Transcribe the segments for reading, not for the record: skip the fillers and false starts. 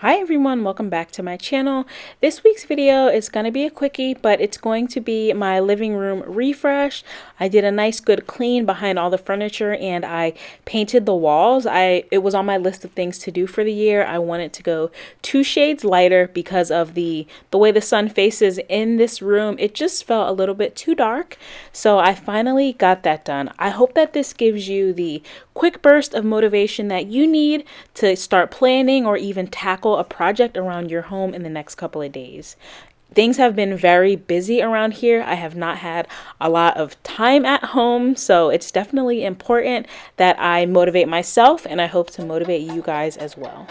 Hi everyone, welcome back to my channel. This week's video is going to be a quickie, but it's going to be my living room refresh. I did a nice good clean behind all the furniture and I painted the walls. It was on my list of things to do for the year. I wanted to go 2 shades lighter because of the way the sun faces in this room. It just felt a little bit too dark. So I finally got that done. I hope that this gives you the quick burst of motivation that you need to start planning or even tackle a project around your home in the next couple of days. Things have been very busy around here. I have not had a lot of time at home, so it's definitely important that I motivate myself, and I hope to motivate you guys as well.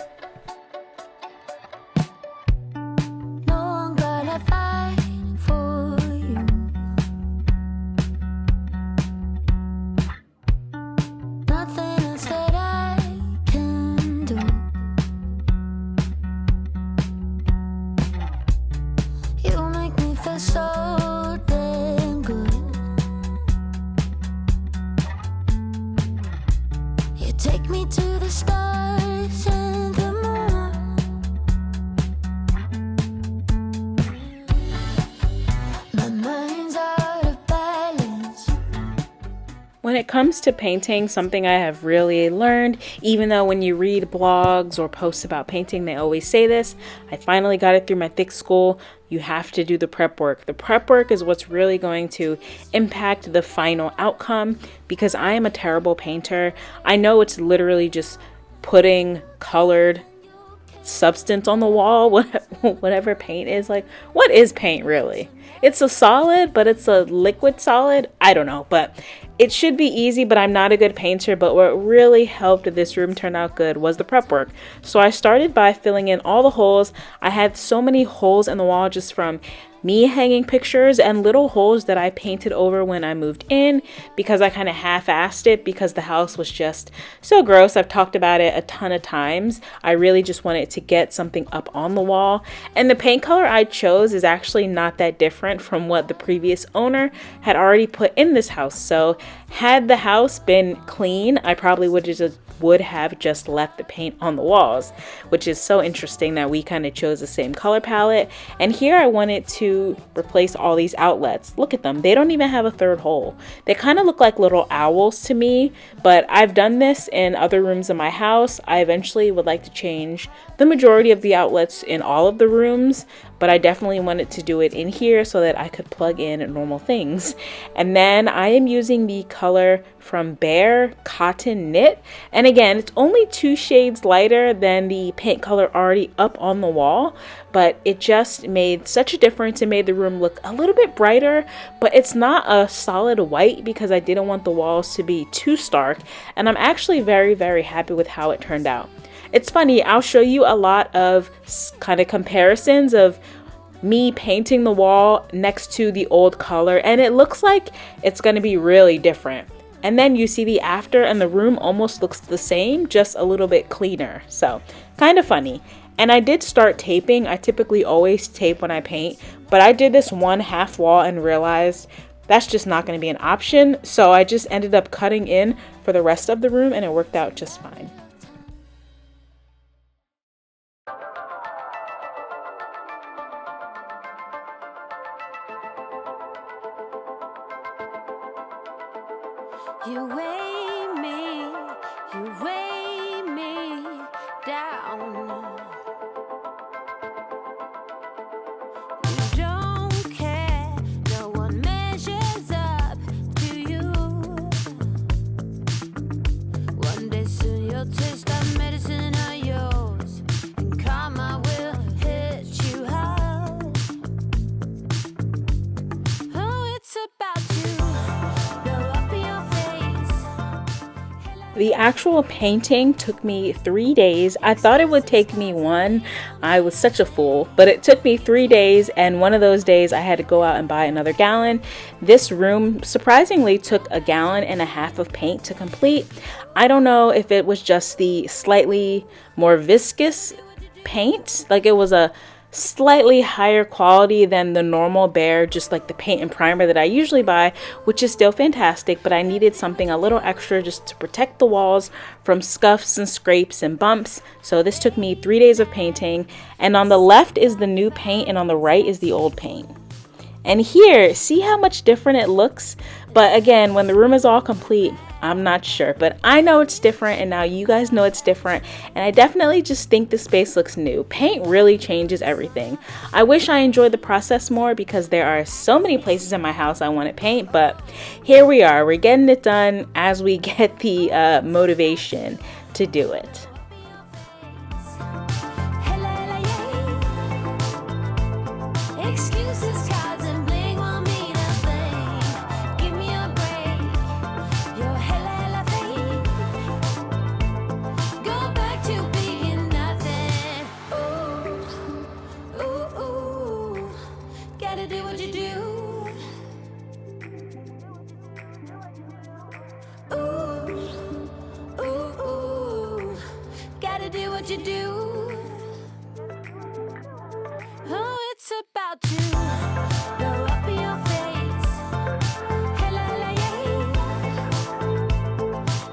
So damn good. You take me to the stars and the moon. My mind's out of balance. When it comes to painting, something I have really learned, even though when you read blogs or posts about painting, they always say this, I finally got it through my thick skull. You have to do the prep work. The prep work is what's really going to impact the final outcome because I am a terrible painter. I know it's literally just putting colored substance on the wall, whatever paint is. Like, what is paint really? It's a solid, but it's a liquid solid. I don't know, but it should be easy, but I'm not a good painter. But what really helped this room turn out good was the prep work. So I started by filling in all the holes. I had so many holes in the wall just from me hanging pictures and little holes that I painted over when I moved in because I kind of half-assed it because the house was just so gross. I've talked about it a ton of times. I really just wanted to get something up on the wall. And the paint color I chose is actually not that different from what the previous owner had already put in this house. So had the house been clean, I probably would have just left the paint on the walls, which is so interesting that we kind of chose the same color palette. And here I wanted to replace all these outlets. Look at them. They don't even have a third hole. They kind of look like little owls to me, but I've done this in other rooms in my house. I eventually would like to change the majority of the outlets in all of the rooms, but I definitely wanted to do it in here so that I could plug in normal things. And then I am using the color from Bare Cotton Knit. And again, it's only 2 shades lighter than the paint color already up on the wall, but it just made such a difference. It made the room look a little bit brighter, but it's not a solid white because I didn't want the walls to be too stark. And I'm actually very, very happy with how it turned out. It's funny, I'll show you a lot of kind of comparisons of me painting the wall next to the old color, and it looks like it's going to be really different. And then you see the after and the room almost looks the same, just a little bit cleaner. So kind of funny. And I did start taping. I typically always tape when I paint, but I did this one half wall and realized that's just not going to be an option. So I just ended up cutting in for the rest of the room and it worked out just fine. You weigh me down. You don't care, no one measures up to you. One day soon you'll taste that medicine of yours, and karma will hit you hard. Oh, it's about to blow up in your face. The actual painting took me 3 days. I thought it would take me one. I was such a fool, but it took me 3 days, and one of those days I had to go out and buy another gallon. This room surprisingly took 1.5 gallons of paint to complete. I don't know if it was just the slightly more viscous paint, like it was a slightly higher quality than the normal Behr, just like the paint and primer that I usually buy, which is still fantastic, but I needed something a little extra just to protect the walls from scuffs and scrapes and bumps. So this took me 3 days of painting, and on the left is the new paint and on the right is the old paint. And here, see how much different it looks? But again, when the room is all complete, I'm not sure, but I know it's different, and now you guys know it's different, and I definitely just think the space looks new. Paint really changes everything. I wish I enjoyed the process more because there are so many places in my house I want to paint, but here we are. We're getting it done as we get the motivation to do it. Excuses, cards, and bling won't mean a thing. Give me a break. You're hella fake. Go back to being nothing. Ooh, ooh, ooh. Gotta do what you do. Ooh, ooh, ooh. Gotta do what you do. Oh, it's about to blow up in your face. Hella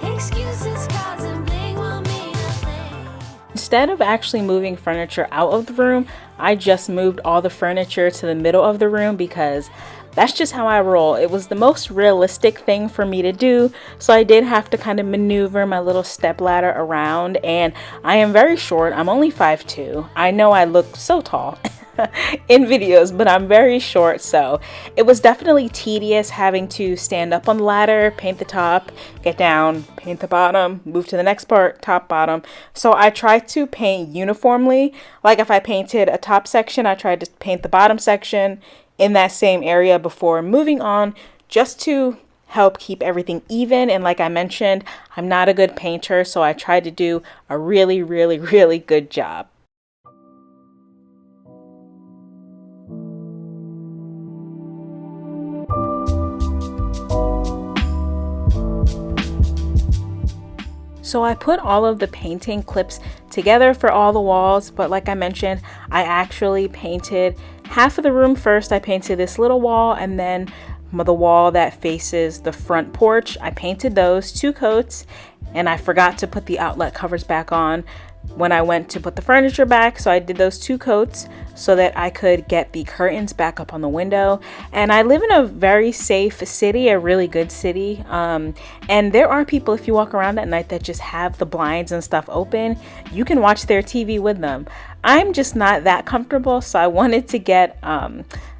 yeah. Excuses, cards, and bling won't mean a thing. Instead of actually moving furniture out of the room, I just moved all the furniture to the middle of the room because that's just how I roll. It was the most realistic thing for me to do, so I did have to kind of maneuver my little step ladder around, and I am very short. I'm only 5'2". I know I look so tall in videos, but I'm very short, so it was definitely tedious having to stand up on the ladder, paint the top, get down, paint the bottom, move to the next part, top, bottom. So I tried to paint uniformly. Like if I painted a top section, I tried to paint the bottom section in that same area before moving on, just to help keep everything even. And like I mentioned, I'm not a good painter, so I tried to do a really, really, really good job. So I put all of the painting clips together for all the walls, but like I mentioned, I actually painted half of the room first. I painted this little wall, and then the wall that faces the front porch. I painted those 2 coats, and I forgot to put the outlet covers back on when I went to put the furniture back, so I did those 2 coats so that I could get the curtains back up on the window. And I live in a very safe city, a really good city, and there are people, if you walk around at night, that just have the blinds and stuff open. You can watch their TV with them. I'm just not that comfortable, so I wanted to get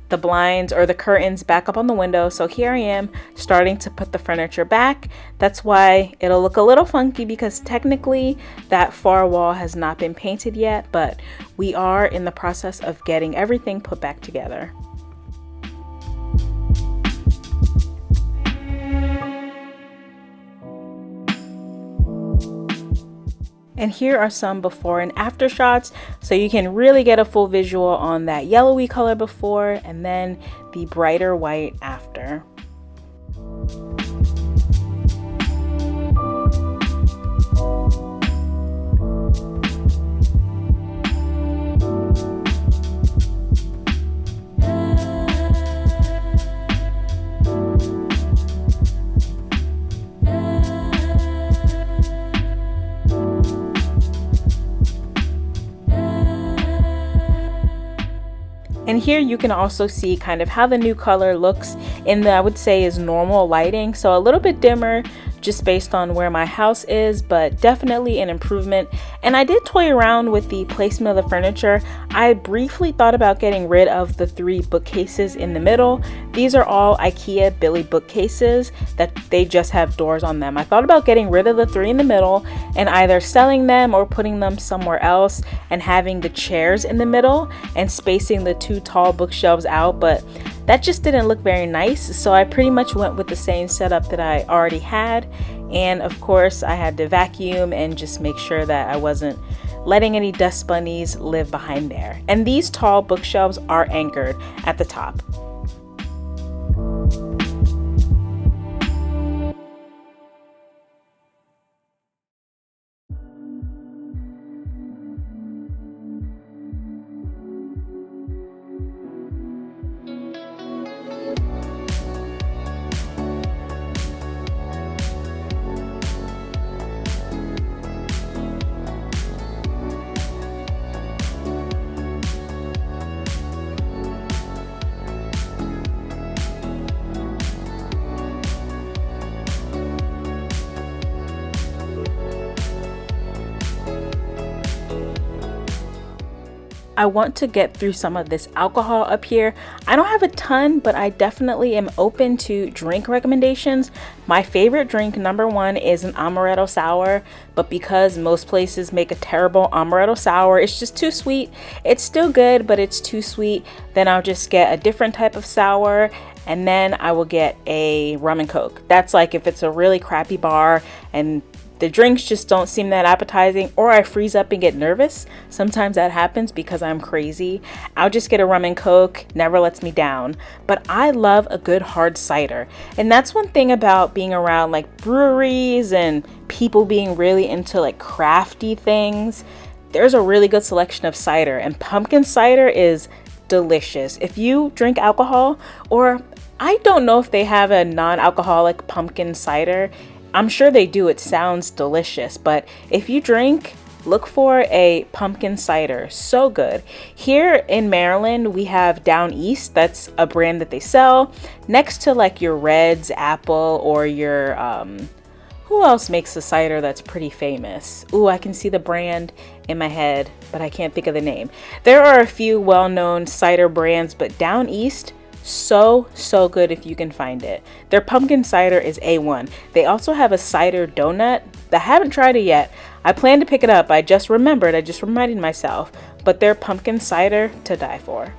the blinds or the curtains back up on the window. So here I am starting to put the furniture back. That's why it'll look a little funky, because technically that far wall has not been painted yet, but we are in the process of getting everything put back together. And here are some before and after shots, so you can really get a full visual on that yellowy color before and then the brighter white after. And here you can also see kind of how the new color looks in the, I would say, is normal lighting. So a little bit dimmer just based on where my house is, but definitely an improvement. And I did toy around with the placement of the furniture. I briefly thought about getting rid of the 3 bookcases in the middle. These are all IKEA Billy bookcases that they just have doors on them. I thought about getting rid of the 3 in the middle and either selling them or putting them somewhere else and having the chairs in the middle and spacing the 2 tall bookshelves out, but that just didn't look very nice. So I pretty much went with the same setup that I already had. And of course I had to vacuum and just make sure that I wasn't letting any dust bunnies live behind there. And these tall bookshelves are anchored at the top. I want to get through some of this alcohol up here. I don't have a ton, but I definitely am open to drink recommendations. My favorite drink, number one, is an amaretto sour, but because most places make a terrible amaretto sour, it's just too sweet. It's still good, but it's too sweet. Then I'll just get a different type of sour, and then I will get a rum and coke. That's like if it's a really crappy bar and the drinks just don't seem that appetizing, or I freeze up and get nervous. Sometimes that happens because I'm crazy. I'll just get a rum and coke, never lets me down. But I love a good hard cider. And that's one thing about being around like breweries and people being really into like crafty things. There's a really good selection of cider, and pumpkin cider is delicious. If you drink alcohol, or I don't know if they have a non-alcoholic pumpkin cider. I'm sure they do. It sounds delicious, but if you drink, look for a pumpkin cider. So good. Here in Maryland, we have Down East. That's a brand that they sell next to like your Red's Apple or your, who else makes a cider that's pretty famous? Ooh, I can see the brand in my head, but I can't think of the name. There are a few well-known cider brands, but Down East, so good if you can find it. Their pumpkin cider is A1. They also have a cider donut. I haven't tried it yet. I plan to pick it up. I just reminded myself. But their pumpkin cider, to die for.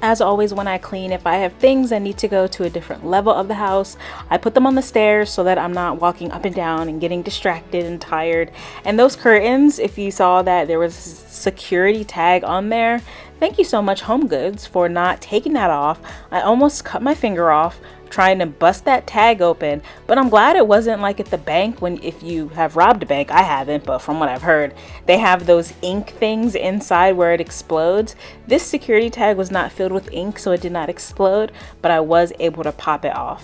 As always, when I clean, if I have things that need to go to a different level of the house, I put them on the stairs so that I'm not walking up and down and getting distracted and tired. And those curtains, if you saw that there was a security tag on there, thank you so much, Home Goods, for not taking that off. I almost cut my finger off trying to bust that tag open, but I'm glad it wasn't like at the bank. When if you have robbed a bank, I haven't, but from what I've heard, they have those ink things inside where it explodes. This security tag was not filled with ink, so it did not explode, but I was able to pop it off.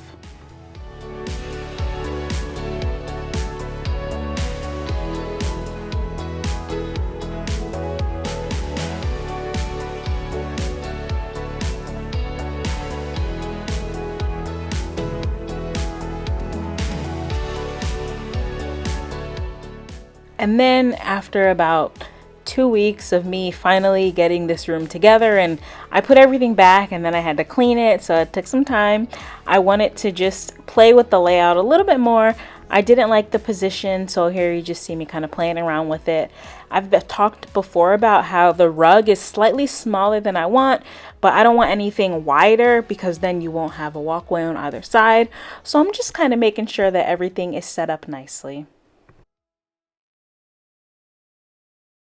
And then after about 2 weeks of me finally getting this room together, and I put everything back, and then I had to clean it, so it took some time. I wanted to just play with the layout a little bit more. I didn't like the position, so here you just see me kind of playing around with it. I've talked before about how the rug is slightly smaller than I want, but I don't want anything wider because then you won't have a walkway on either side. So I'm just kind of making sure that everything is set up nicely.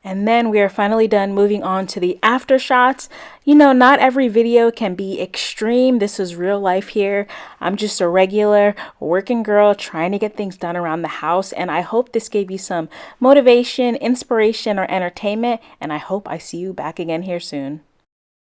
And then we are finally done moving on to the after shots. You know, not every video can be extreme. This is real life here. I'm just a regular working girl trying to get things done around the house. And I hope this gave you some motivation, inspiration, or entertainment. And I hope I see you back again here soon.